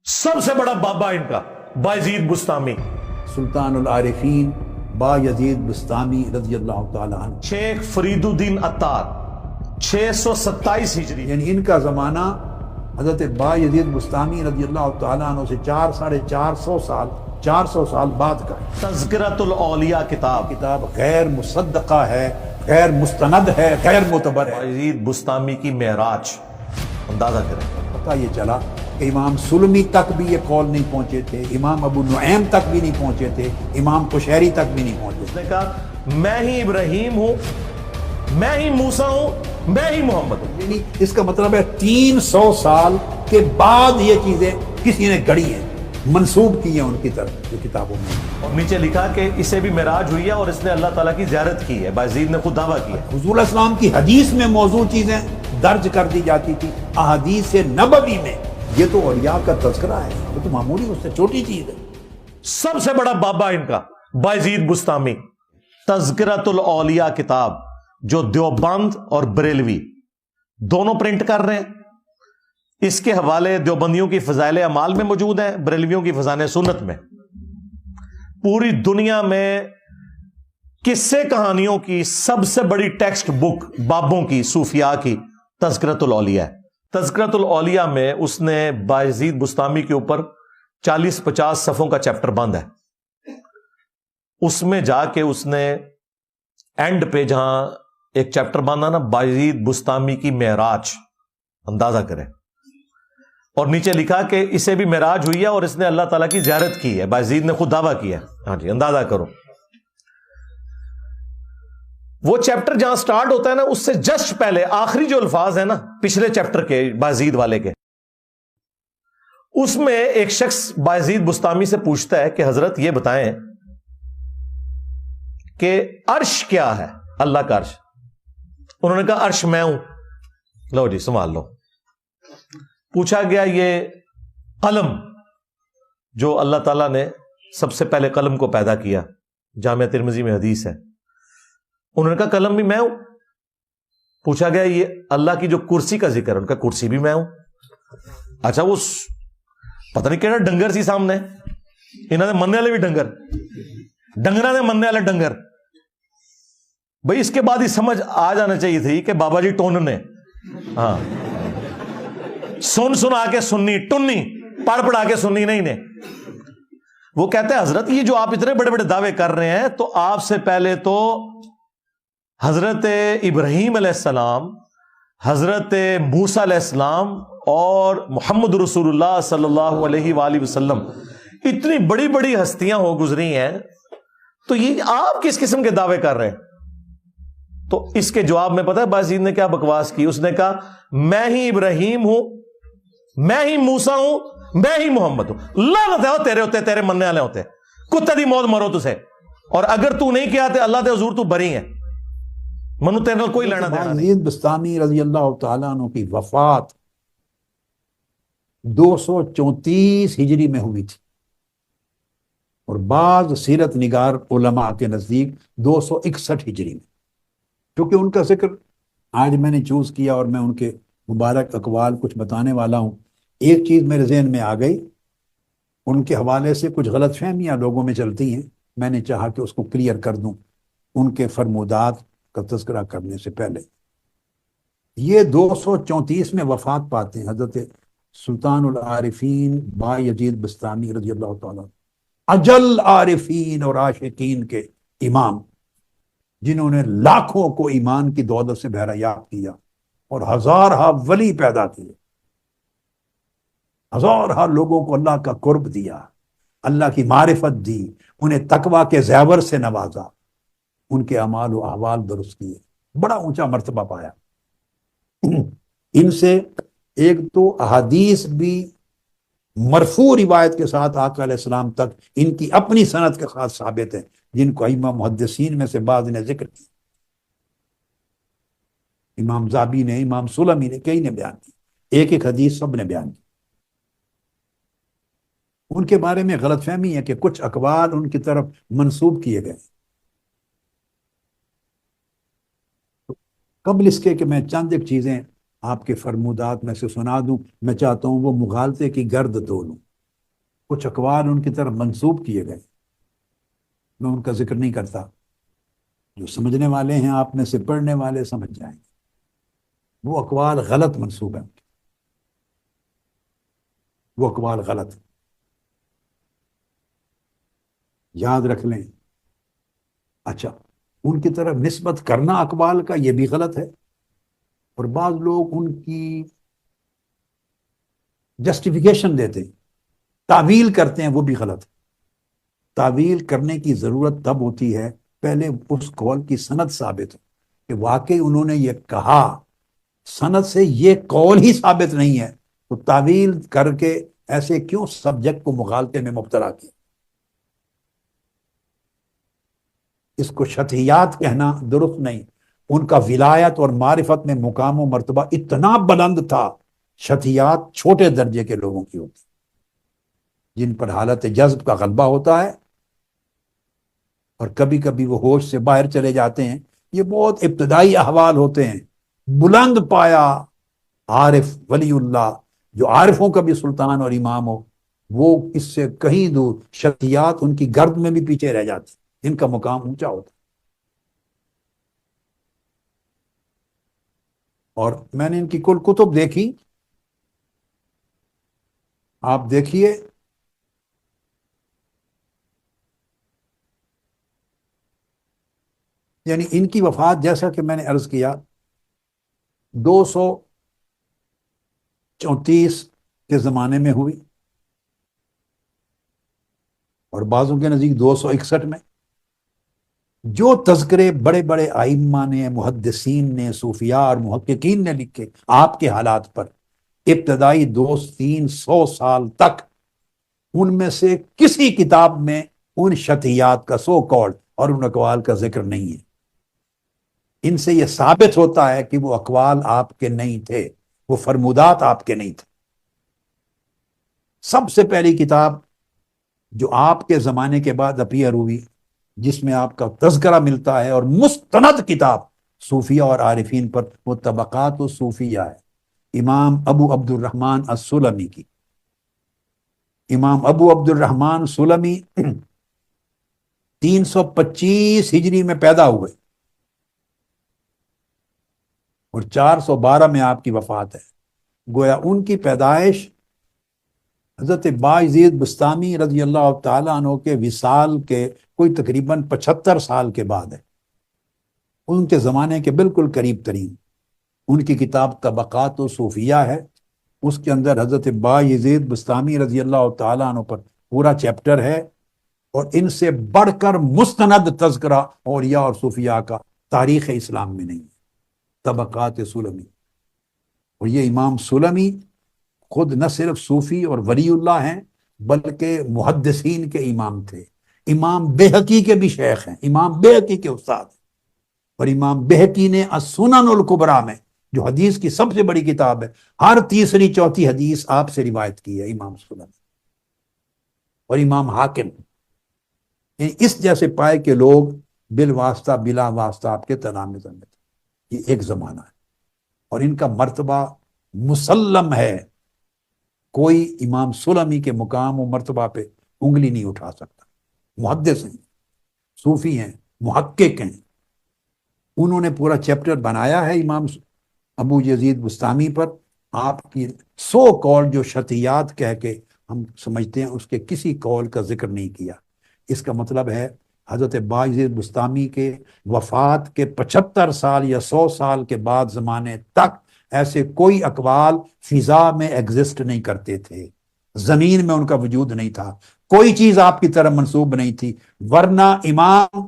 سب سے بڑا بابا ان کا بایزید بستامی، سلطان العارفین بایزید بستامی رضی اللہ تعالیٰ عنہ، شیخ فرید الدین عطار 627 ہجری، یعنی ان کا زمانہ حضرت بایزید بستامی رضی اللہ تعالیٰ عنہ سے 400 سال بعد کا ہے۔ تذکرۃ الاولیاء کتاب غیر مصدقہ ہے، غیر مستند ہے، غیر معتبر ہے۔ بایزید بستامی کی معراج، اندازہ کریں۔ پتہ یہ چلا کہ امام سلمی تک بھی یہ قول نہیں پہنچے تھے، امام ابو نعیم تک بھی نہیں پہنچے تھے، امام قشیری تک بھی نہیں پہنچے اس تھے۔ نے کہا میں ہی ابراہیم ہوں، میں ہی موسیٰ ہوں، میں ہی محمد ہوں۔ یعنی اس کا مطلب ہے 300 سال کے بعد یہ چیزیں کسی نے گڑھی ہیں، منسوب کی ہیں ان کی طرف جو کتابوں میں۔ اور نیچے لکھا کہ اسے بھی معراج ہوئی ہے اور اس نے اللہ تعالیٰ کی زیارت کی ہے۔ بایزید نے خود دعویٰ کیا۔ حضور علیہ السلام کی حدیث میں موضوع چیزیں درج کر دی جاتی تھی، احادیث نبوی میں۔ یہ تو اولیاء کا تذکرہ ہے، یہ تو معمولی اس سے چھوٹی چیز ہے۔ سب سے بڑا بابا ان کا بایزید بستامی، تذکرۃ الاولیاء کتاب، جو دیوبند اور بریلوی دونوں پرنٹ کر رہے ہیں۔ اس کے حوالے دیوبندیوں کی فضائل اعمال میں موجود ہیں، بریلویوں کی فضائل سنت میں۔ پوری دنیا میں قصے کہانیوں کی سب سے بڑی ٹیکسٹ بک بابوں کی، صوفیاء کی، تذکرۃ الاولیاء ہے۔ تذکرۃ الاولیاء میں اس نے بایزید بستامی کے اوپر 40-50 صفحوں کا چیپٹر بند ہے۔ اس میں جا کے اس نے اینڈ پہ جہاں ایک چیپٹر باندھا نا، بایزید بستامی کی معراج، اندازہ کریں۔ اور نیچے لکھا کہ اسے بھی معراج ہوئی ہے اور اس نے اللہ تعالیٰ کی زیارت کی ہے۔ بایزید نے خود دعویٰ کیا ہے۔ ہاں جی، اندازہ کرو۔ وہ چیپٹر جہاں سٹارٹ ہوتا ہے نا، اس سے جسٹ پہلے آخری جو الفاظ ہیں نا پچھلے چیپٹر کے، بایزید والے کے، اس میں ایک شخص بایزید بستامی سے پوچھتا ہے کہ حضرت یہ بتائیں کہ عرش کیا ہے، اللہ کا عرش؟ انہوں نے کہا عرش میں ہوں۔ لو جی سنبھال لو۔ پوچھا گیا یہ قلم جو اللہ تعالیٰ نے سب سے پہلے قلم کو پیدا کیا، جامعہ ترمذی میں حدیث ہے، انہوں نے کہا قلم بھی میں ہوں۔ پوچھا گیا یہ اللہ کی جو کرسی کا ذکر ہے، ان کا کرسی بھی میں ہوں۔ اچھا وہ پتہ نہیں کہڑا ڈنگر سی سامنے، انہوں نے مننے والے بھی ڈنگرہ نے مننے والے ڈنگر۔ بھائی اس کے بعد ہی سمجھ آ جانا چاہیے تھی کہ بابا جی ٹون نے، ہاں سنا کے سننی، ٹنی پڑھ پڑھا کے سننی نہیں نے۔ وہ کہتے ہیں حضرت یہ جو آپ اتنے بڑے بڑے دعوے کر رہے ہیں، تو آپ سے پہلے تو حضرت ابراہیم علیہ السلام، حضرت موسیٰ علیہ السلام اور محمد رسول اللہ صلی اللہ علیہ وآلہ وسلم، اتنی بڑی بڑی ہستیاں ہو گزری ہیں، تو یہ آپ کس قسم کے دعوے کر رہے ہیں؟ تو اس کے جواب میں پتہ ہے بایزید نے کیا بکواس کی؟ اس نے کہا میں ہی ابراہیم ہوں، میں ہی موسیٰ ہوں، میں ہی محمد ہوں۔ لعنت ہے تیرے ہوتے، تیرے مننے والے ہوتے، کتے دی موت مرو تسے، اور اگر تو نہیں کیا تو اللہ دے حضور تو بری ہے، منو تیرے نال کوئی لینا دینا نہیں۔ بایزید بستامی رضی اللہ تعالیٰ عنہ کی وفات 234 ہجری میں ہوئی تھی، اور بعض سیرت نگار علماء کے نزدیک 261 ہجری میں۔ کیونکہ ان کا ذکر آج میں نے چوز کیا اور میں ان کے مبارک اقوال کچھ بتانے والا ہوں۔ ایک چیز میرے ذہن میں آ گئی، ان کے حوالے سے کچھ غلط فہمیاں لوگوں میں چلتی ہیں، میں نے چاہا کہ اس کو کلیئر کر دوں ان کے فرمودات کا تذکرہ کرنے سے پہلے۔ یہ 234 میں وفات پاتے ہیں حضرت سلطان العارفین بایزید بستامی رضی اللہ تعالیٰ، اجل عارفین اور عاشقین کے امام، جنہوں نے لاکھوں کو ایمان کی دولت سے بہرایاب کیا اور ہزارہ ولی پیدا کیے، ہزارہ لوگوں کو اللہ کا قرب دیا، اللہ کی معرفت دی، انہیں تقویٰ کے زیور سے نوازا، ان کے اعمال و احوال درست کیے، بڑا اونچا مرتبہ پایا۔ ان سے ایک تو احادیث بھی مرفوع روایت کے ساتھ آقا علیہ السلام تک ان کی اپنی سند کے ساتھ ثابت ہے، جن کو ائمہ محدثین میں سے بعض نے ذکر کی، امام زابی نے، امام سلمی نے، کئی نے بیان کی، ایک ایک حدیث سب نے بیان کی۔ ان کے بارے میں غلط فہمی ہے کہ کچھ اقوال ان کی طرف منسوب کیے گئے۔ قبل اس کے کہ میں چند ایک چیزیں آپ کے فرمودات میں سے سنا دوں، میں چاہتا ہوں وہ مغالطے کی گرد دھو لوں۔ کچھ اقوال ان کی طرف منسوب کیے گئے، میں ان کا ذکر نہیں کرتا، جو سمجھنے والے ہیں آپ میں سے پڑھنے والے سمجھ جائیں گے، وہ اقوال غلط منسوب ہیں، وہ اقوال غلط، یاد رکھ لیں۔ اچھا، ان کی طرف نسبت کرنا اقوال کا یہ بھی غلط ہے، اور بعض لوگ ان کی جسٹیفیکیشن دیتے ہیں، تعویل کرتے ہیں، وہ بھی غلط ہے۔ تعویل کرنے کی ضرورت تب ہوتی ہے پہلے اس قول کی سند ثابت ہو کہ واقعی انہوں نے یہ کہا، سند سے یہ قول ہی ثابت نہیں ہے تو تعویل کر کے ایسے کیوں سبجیکٹ کو مغالطے میں مبتلا کیا؟ اس کو شتیات کہنا درست نہیں۔ ان کا ولایت اور معرفت میں مقام و مرتبہ اتنا بلند تھا، شتیات چھوٹے درجے کے لوگوں کی ہوتی، جن پر حالت جذب کا غلبہ ہوتا ہے اور کبھی کبھی وہ ہوش سے باہر چلے جاتے ہیں۔ یہ بہت ابتدائی احوال ہوتے ہیں۔ بلند پایا عارف ولی اللہ، جو عارفوں کا بھی سلطان اور امام ہو، وہ اس سے کہیں دور، شتیات ان کی گرد میں بھی پیچھے رہ جاتی، ان کا مقام اونچا ہوتا۔ اور میں نے ان کی کل کتب دیکھی، آپ دیکھیے، یعنی ان کی وفات جیسا کہ میں نے عرض کیا 234 کے زمانے میں ہوئی، اور بعضوں کے نزدیک 261 میں۔ جو تذکرے بڑے بڑے ائمہ نے، محدثین نے، صوفیاء اور محققین نے لکھے آپ کے حالات پر، ابتدائی 200-300 سال تک ان میں سے کسی کتاب میں ان شتیات کا سو کالڈ اور ان اقوال کا ذکر نہیں ہے۔ ان سے یہ ثابت ہوتا ہے کہ وہ اقوال آپ کے نہیں تھے، وہ فرمودات آپ کے نہیں تھے۔ سب سے پہلی کتاب جو آپ کے زمانے کے بعد اپیئر ہوئی، جس میں آپ کا تذکرہ ملتا ہے، اور مستند کتاب صوفیہ اور عارفین پر، وہ طبقات الصوفیہ ہے، امام ابو عبد الرحمن السلمی کی۔ امام ابو عبد الرحمن سلمی 325 ہجری میں پیدا ہوئے اور 412 میں آپ کی وفات ہے۔ گویا ان کی پیدائش حضرت بایزید بستامی رضی اللہ تعالیٰ عنہ کے وصال کے کوئی تقریباً 75 سال کے بعد ہے، ان کے زمانے کے بالکل قریب ترین۔ ان کی کتاب طبقات صوفیہ ہے، اس کے اندر حضرت بایزید بستامی رضی اللہ تعالیٰ عنہ پر پورا چیپٹر ہے، اور ان سے بڑھ کر مستند تذکرہ اولیاء اور صوفیاء کا تاریخ اسلام میں نہیں ہے، طبقات سلمی۔ اور یہ امام سلمی خود نہ صرف صوفی اور ولی اللہ ہیں، بلکہ محدثین کے امام تھے، امام بہقی کے بھی شیخ ہیں، امام بہقی کے استاد ہیں۔ اور امام بہقی نے السنن الکبریٰ میں، جو حدیث کی سب سے بڑی کتاب ہے، ہر تیسری چوتھی حدیث آپ سے روایت کی ہے امام سلمی۔ اور امام حاکم، یعنی اس جیسے پائے کہ لوگ بالواسطہ بلا واسطہ آپ کے تلامذہ میں تھے۔ یہ ایک زمانہ ہے، اور ان کا مرتبہ مسلم ہے، کوئی امام سلمی کے مقام و مرتبہ پہ انگلی نہیں اٹھا سکتا۔ محدث ہیں، صوفی ہیں، محقق ہیں۔ انہوں نے پورا چیپٹر بنایا ہے امام ابو یزید بستامی پر۔ آپ کی 100 قول جو شتیات کہہ کے ہم سمجھتے ہیں، اس کے کسی قول کا ذکر نہیں کیا۔ اس کا مطلب ہے حضرت بایزید بستامی کے وفات کے 75 سال یا 100 سال کے بعد زمانے تک ایسے کوئی اقوال فضا میں ایگزسٹ نہیں کرتے تھے، زمین میں ان کا وجود نہیں تھا، کوئی چیز آپ کی طرف منسوب نہیں تھی، ورنہ امام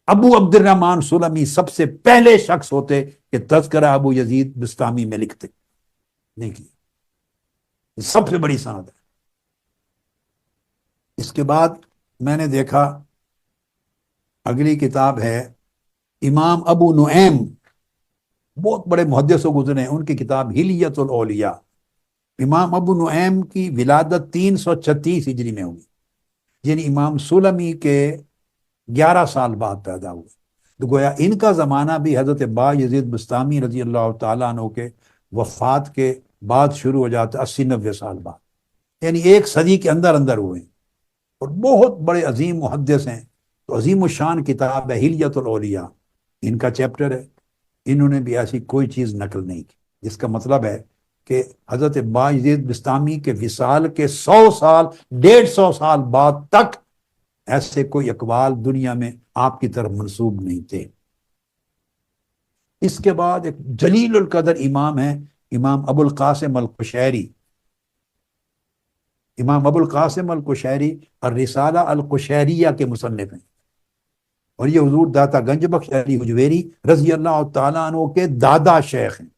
ابو عبد الرحمن سلمی سب سے پہلے شخص ہوتے کہ تذکرہ ابو یزید بستامی میں لکھتے، نہیں کیا۔ یہ سب سے بڑی سند ہے۔ اس کے بعد میں نے دیکھا اگلی کتاب ہے امام ابو نعیم، بہت بڑے محدث و گزرے ہیں، ان کی کتاب ہلیت الاولیاء۔ امام ابو نعیم کی ولادت 336 ہجری میں ہوئی، یعنی امام سلمی کے 11 سال بعد پیدا ہوئے۔ تو گویا ان کا زمانہ بھی حضرت بایزید بستامی رضی اللہ تعالیٰ عنہ کے وفات کے بعد شروع ہو جاتا، 80-90 سال بعد۔ یعنی ایک صدی کے اندر اندر ہوئے اور بہت بڑے عظیم محدث ہیں. تو عظیم الشان کتاب ہے حلیۃ الاولیاء، ان کا چیپٹر ہے. انہوں نے بھی ایسی کوئی چیز نقل نہیں کی، جس کا مطلب ہے کہ حضرت باجید بستامی کے وصال کے 100 سال 150 سال بعد تک ایسے کوئی اقوال دنیا میں آپ کی طرف منسوب نہیں تھے. اس کے بعد ایک جلیل القدر امام ہے، امام ابو القاسم القشیری. امام ابو القاسم القشیری الرسالہ القشیریہ کے مصنف ہیں، اور یہ حضور داتا گنج بخش علی حجویری رضی اللہ تعالیٰ عنہ کے دادا شیخ ہیں.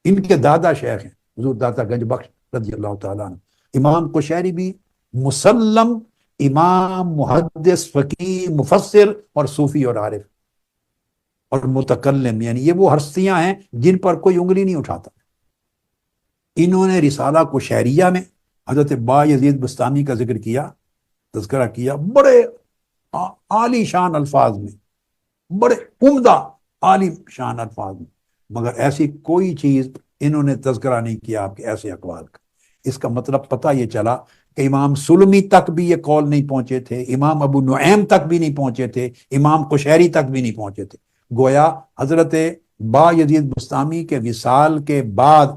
ان کے دادا شیخ ہیں حضور داتا گنج بخش رضی اللہ تعالیٰ عنہ. امام قشیری بھی مسلم امام، محدث، فقیہ، مفسر اور صوفی اور عارف اور متکلم، یعنی یہ وہ ہستیاں ہیں جن پر کوئی انگلی نہیں اٹھاتا. انہوں نے رسالہ قشیریہ میں حضرت بایزید بستامی کا ذکر کیا، تذکرہ کیا، بڑے عالی شان الفاظ میں، بڑے عمدہ عالی شان الفاظ میں، مگر ایسی کوئی چیز انہوں نے تذکرہ نہیں کیا آپ کے ایسے اقوال کا. اس کا مطلب پتہ یہ چلا کہ امام سلمی تک بھی یہ قول نہیں پہنچے تھے، امام ابو نعیم تک بھی نہیں پہنچے تھے، امام قشیری تک بھی نہیں پہنچے تھے. گویا حضرت بایزید بستامی کے وصال کے بعد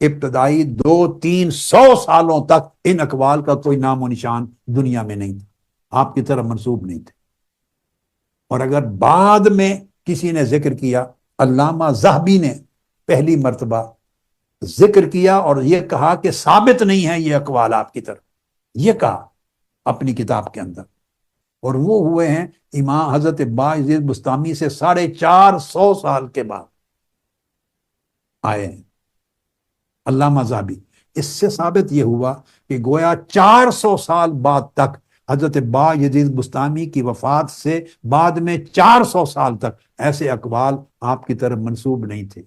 ابتدائی 200-300 سالوں تک ان اقوال کا کوئی نام و نشان دنیا میں نہیں تھا، آپ کی طرف منسوب نہیں تھے. اور اگر بعد میں کسی نے ذکر کیا، علامہ ذہبی نے پہلی مرتبہ ذکر کیا اور یہ کہا کہ ثابت نہیں ہے یہ اقوال آپ کی طرف، یہ کہا اپنی کتاب کے اندر. اور وہ ہوئے ہیں امام حضرت بایزید بستامی سے 450 سال کے بعد آئے ہیں علامہ ذہبی. اس سے ثابت یہ ہوا کہ گویا 400 سال بعد تک حضرت بایزید بستامی کی وفات سے بعد میں 400 سال تک ایسے اقوال آپ کی طرف منسوب نہیں تھے.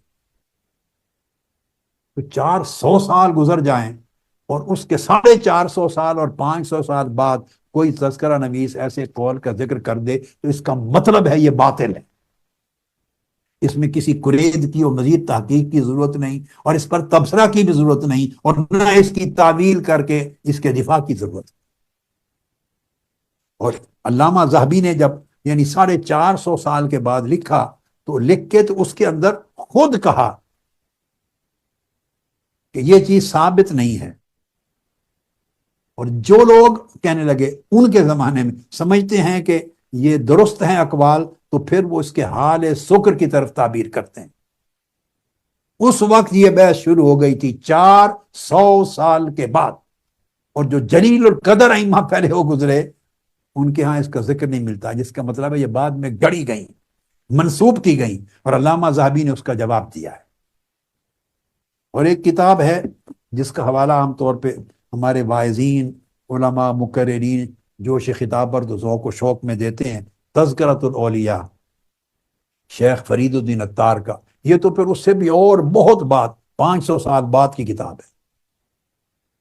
تو 400 سال گزر جائیں اور اس کے 450 سال اور 500 سال بعد کوئی تذکرہ نویس ایسے قول کا ذکر کر دے تو اس کا مطلب ہے یہ باطل ہے. اس میں کسی قرید کی اور مزید تحقیق کی ضرورت نہیں، اور اس پر تبصرہ کی بھی ضرورت نہیں، اور نہ اس کی تعویل کر کے اس کے دفاع کی ضرورت. اور علامہ ذہبی نے جب یعنی 450 سال کے بعد لکھا تو لکھ کے تو اس کے اندر خود کہا کہ یہ چیز ثابت نہیں ہے. اور جو لوگ کہنے لگے ان کے زمانے میں سمجھتے ہیں کہ یہ درست ہیں اقوال، تو پھر وہ اس کے حال سکر کی طرف تعبیر کرتے ہیں. اس وقت یہ بحث شروع ہو گئی تھی 400 سال کے بعد. اور جو جلیل القدر ائمہ پہلے ہو گزرے ان کے ہاں اس کا ذکر نہیں ملتا، جس کا مطلب ہے یہ بعد میں گڑی گئیں، منسوب کی گئیں، اور علامہ ذہبی نے اس کا جواب دیا ہے. اور ایک کتاب ہے جس کا حوالہ عام طور پہ ہمارے واعظین، علماء، مقررین جوش خطاب اور ذوق و شوق میں دیتے ہیں، تذکرۃ الاولیاء شیخ فرید الدین عطار کا. یہ تو پھر اس سے بھی اور بہت بعد 500 سال بعد کی کتاب ہے.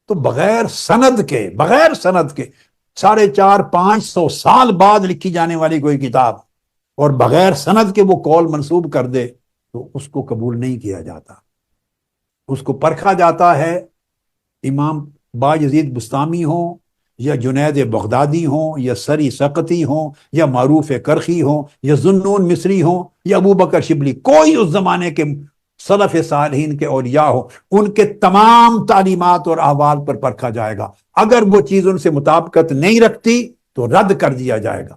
تو بغیر سند کے 450-500 سال بعد لکھی جانے والی کوئی کتاب اور بغیر سند کے وہ قول منسوب کر دے تو اس کو قبول نہیں کیا جاتا. اس کو پرکھا جاتا ہے امام بایزید بستامی ہوں یا جنید بغدادی ہوں یا سری سقطی ہوں یا معروف کرخی ہوں یا ذوالنون مصری ہوں یا ابو بکر شبلی، کوئی اس زمانے کے سلف صالحین کے اولیاء ہو، ان کے تمام تعلیمات اور احوال پر پرکھا جائے گا. اگر وہ چیز ان سے مطابقت نہیں رکھتی تو رد کر دیا جائے گا.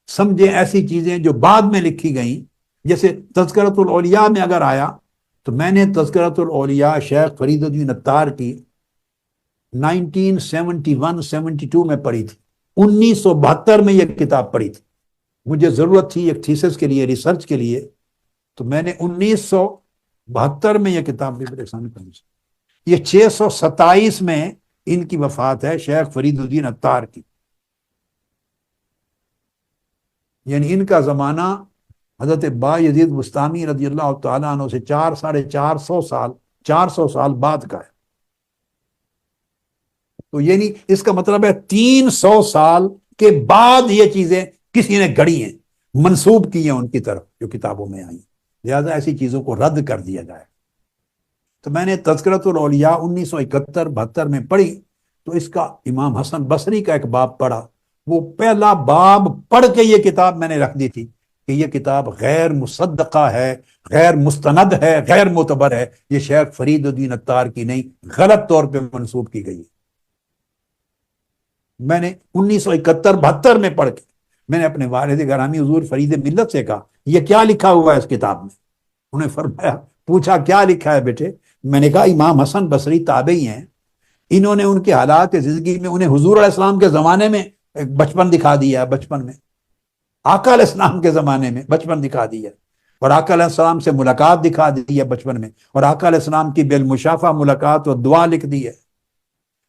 سمجھیں ایسی چیزیں جو بعد میں لکھی گئیں، جیسے تذکرۃ الاولیاء میں اگر آیا تو میں نے تذکرۃ الاولیاء شیخ فرید الدین عطار کی 1971-72 میں پڑھی تھی. 1972 میں یہ کتاب پڑھی تھی. مجھے ضرورت تھی ایک تھیسس کے لیے، ریسرچ کے لیے، تو میں نے 1972 میں یہ کتاب بھی پریشان پڑھی. یہ 627 میں ان کی وفات ہے شیخ فرید الدین عطار کی. یعنی ان کا زمانہ حضرت بایزید بستامی رضی اللہ تعالیٰ عنہ سے 400 سال بعد کا ہے. تو یعنی اس کا مطلب ہے 300 سال کے بعد یہ چیزیں کسی نے گڑی ہیں، منسوب کی ہیں ان کی طرف جو کتابوں میں آئی. لہذا ایسی چیزوں کو رد کر دیا جائے. تو میں نے تذکرۃ الاولیاء 1971-72 میں پڑھی، تو اس کا امام حسن بصری کا ایک باب پڑھا، وہ پہلا باب پڑھ کے یہ کتاب میں نے رکھ دی تھی کہ یہ کتاب غیر مصدقہ ہے، غیر مستند ہے، غیر معتبر ہے، یہ شیخ فرید الدین عطار کی نہیں، غلط طور پہ منسوب کی گئی ہے۔ میں نے 1971-72 میں پڑھ کے میں نے اپنے والد گرامی حضور فرید ملت سے کہا یہ کیا لکھا ہوا ہے اس کتاب میں؟ انہیں فرمایا، پوچھا کیا لکھا ہے بیٹے؟ میں نے کہا امام حسن بصری تابعی ہیں، انہوں نے ان کے حالات زندگی میں انہیں حضور علیہ السلام کے زمانے میں ایک بچپن دکھا دیا ہے، بچپن میں آقا علیہ السلام کے زمانے میں بچپن دکھا دیا، اور آقا علیہ السلام سے ملاقات دکھا دی ہے بچپن میں، اور آقا علیہ السلام کی بالمشافہ ملاقات و دعا لکھ دی ہے،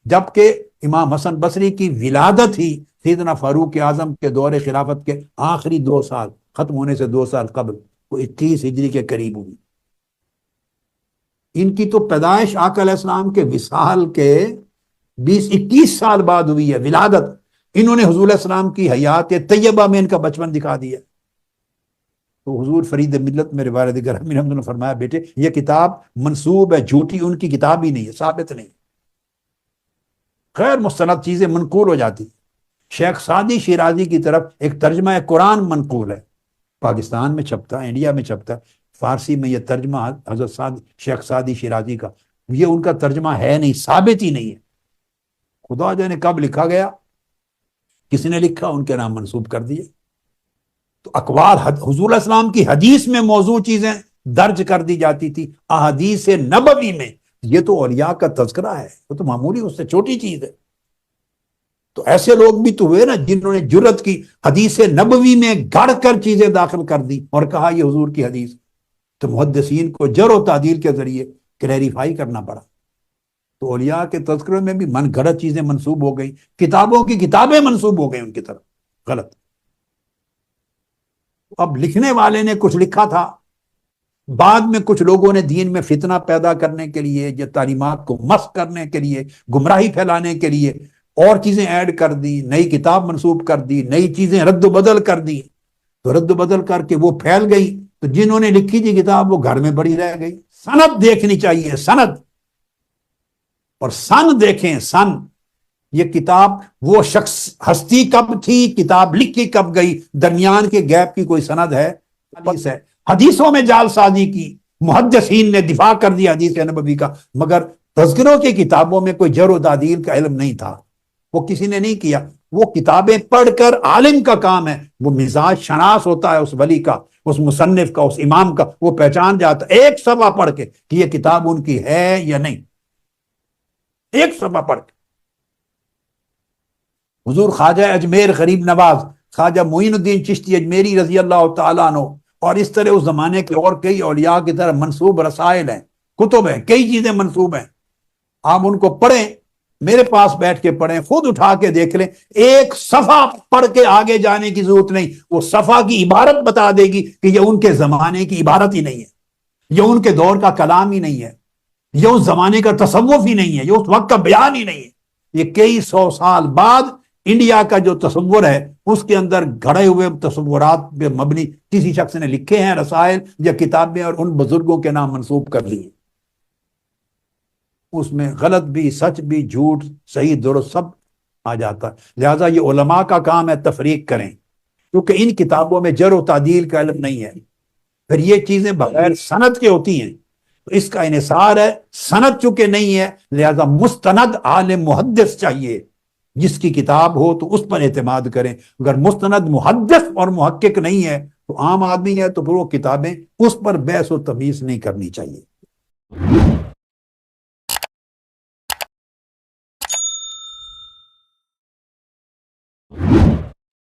جبکہ امام حسن بصری کی ولادت ہی سیدنا فاروق اعظم کے دور خلافت کے آخری 2 سال، ختم ہونے سے 2 سال قبل، وہ 21 ہجری کے قریب ہوئی۔ ان کی تو پیدائش آقا علیہ السلام کے وصال کے 20-21 سال بعد ہوئی ہے، ولادت۔ انہوں نے حضور علیہ السلام کی حیات طیبہ میں ان کا بچپن دکھا دیا۔ تو حضور فرید ملت میرے والد گرامی رحمۃ اللہ نے فرمایا بیٹے یہ کتاب منسوب ہے، جھوٹی ان کی کتاب ہی نہیں ہے، ثابت نہیں، غیر مستند چیزیں منقول ہو جاتی۔ شیخ سعدی شیرازی کی طرف ایک ترجمہ قرآن منقول ہے، پاکستان میں چھپتا ہے، انڈیا میں چھپتا ہے، فارسی میں یہ ترجمہ حضرت شیخ سعدی شیرازی کا، یہ ان کا ترجمہ ہے نہیں، ثابت ہی نہیں ہے۔ خدا جانے کب لکھا گیا، کس نے لکھا، ان کے نام منسوب کر دیے۔ تو اقوال حضور علیہ السلام کی حدیث میں موضوع چیزیں درج کر دی جاتی تھی، احادیث نبوی میں، یہ تو اولیاء کا تذکرہ ہے، وہ تو معمولی اس سے چھوٹی چیز ہے۔ تو ایسے لوگ بھی تو ہوئے نا جنہوں نے جرت کی حدیث نبوی میں گڑ کر چیزیں داخل کر دی اور کہا یہ حضور کی حدیث، تو محدثین کو جر و تعدیل کے ذریعے کلیریفائی کرنا پڑا۔ تو اولیاء کے تذکرے میں بھی من گھڑت چیزیں منسوب ہو گئی، کتابوں کی کتابیں منسوب ہو گئی ان کی طرف، غلط۔ اب لکھنے والے نے کچھ لکھا تھا، بعد میں کچھ لوگوں نے دین میں فتنہ پیدا کرنے کے لیے، یہ تعلیمات کو مسخ کرنے کے لیے، گمراہی پھیلانے کے لیے اور چیزیں ایڈ کر دی، نئی کتاب منسوب کر دی، نئی چیزیں رد و بدل کر دی، تو رد و بدل کر کے وہ پھیل گئی، تو جنہوں نے لکھی تھی کتاب وہ گھر میں پڑی رہ گئی۔ سند دیکھنی چاہیے، سند، اور سن دیکھیں، سن، یہ کتاب وہ شخص ہستی کب تھی، کتاب لکھی کب گئی، درمیان کے گیپ کی کوئی سند ہے؟ حدیث ہے۔ حدیثوں میں جعل سازی کی، محدثین نے دفاع کر دیا حدیث نبوی کا، مگر تذکروں کی کتابوں میں کوئی جر و تعدیل کا علم نہیں تھا، وہ کسی نے نہیں کیا۔ وہ کتابیں پڑھ کر عالم کا کام ہے، وہ مزاج شناس ہوتا ہے اس ولی کا، اس مصنف کا، اس امام کا، وہ پہچان جاتا ہے ایک صفحہ پڑھ کے کہ یہ کتاب ان کی ہے یا نہیں، ایک صفحہ پڑھ کے۔ حضور خواجہ اجمیر غریب نواز، خواجہ معین الدین چشتی اجمیری رضی اللہ تعالیٰ عنہ، اور اس طرح اس زمانے کے اور کئی اولیاء کی طرح منسوب رسائل ہیں، کتب ہیں، کئی چیزیں منسوب ہیں، آپ ان کو پڑھیں، میرے پاس بیٹھ کے پڑھیں، خود اٹھا کے دیکھ لیں، ایک صفحہ پڑھ کے آگے جانے کی ضرورت نہیں، وہ صفحہ کی عبارت بتا دے گی کہ یہ ان کے زمانے کی عبارت ہی نہیں ہے، یہ ان کے دور کا کلام ہی نہیں ہے، یہ اس زمانے کا تصوف ہی نہیں ہے، یہ اس وقت کا بیان ہی نہیں ہے۔ یہ کئی 100 سال بعد انڈیا کا جو تصور ہے اس کے اندر گھڑے ہوئے تصورات پہ مبنی کسی شخص نے لکھے ہیں رسائل یا کتابیں، اور ان بزرگوں کے نام منسوب کر لیے، اس میں غلط بھی، سچ بھی، جھوٹ، صحیح درست سب آ جاتا ہے۔ لہٰذا یہ علماء کا کام ہے تفریق کریں، کیونکہ ان کتابوں میں جر و تعدیل کا علم نہیں ہے، پھر یہ چیزیں بغیر سند کے ہوتی ہیں، تو اس کا انحصار ہے، سند چونکہ نہیں ہے لہذا مستند عالم محدث چاہیے، جس کی کتاب ہو تو اس پر اعتماد کریں۔ اگر مستند محدث اور محقق نہیں ہے تو عام آدمی ہے، تو پھر وہ کتابیں اس پر بحث و تمیز نہیں کرنی چاہیے۔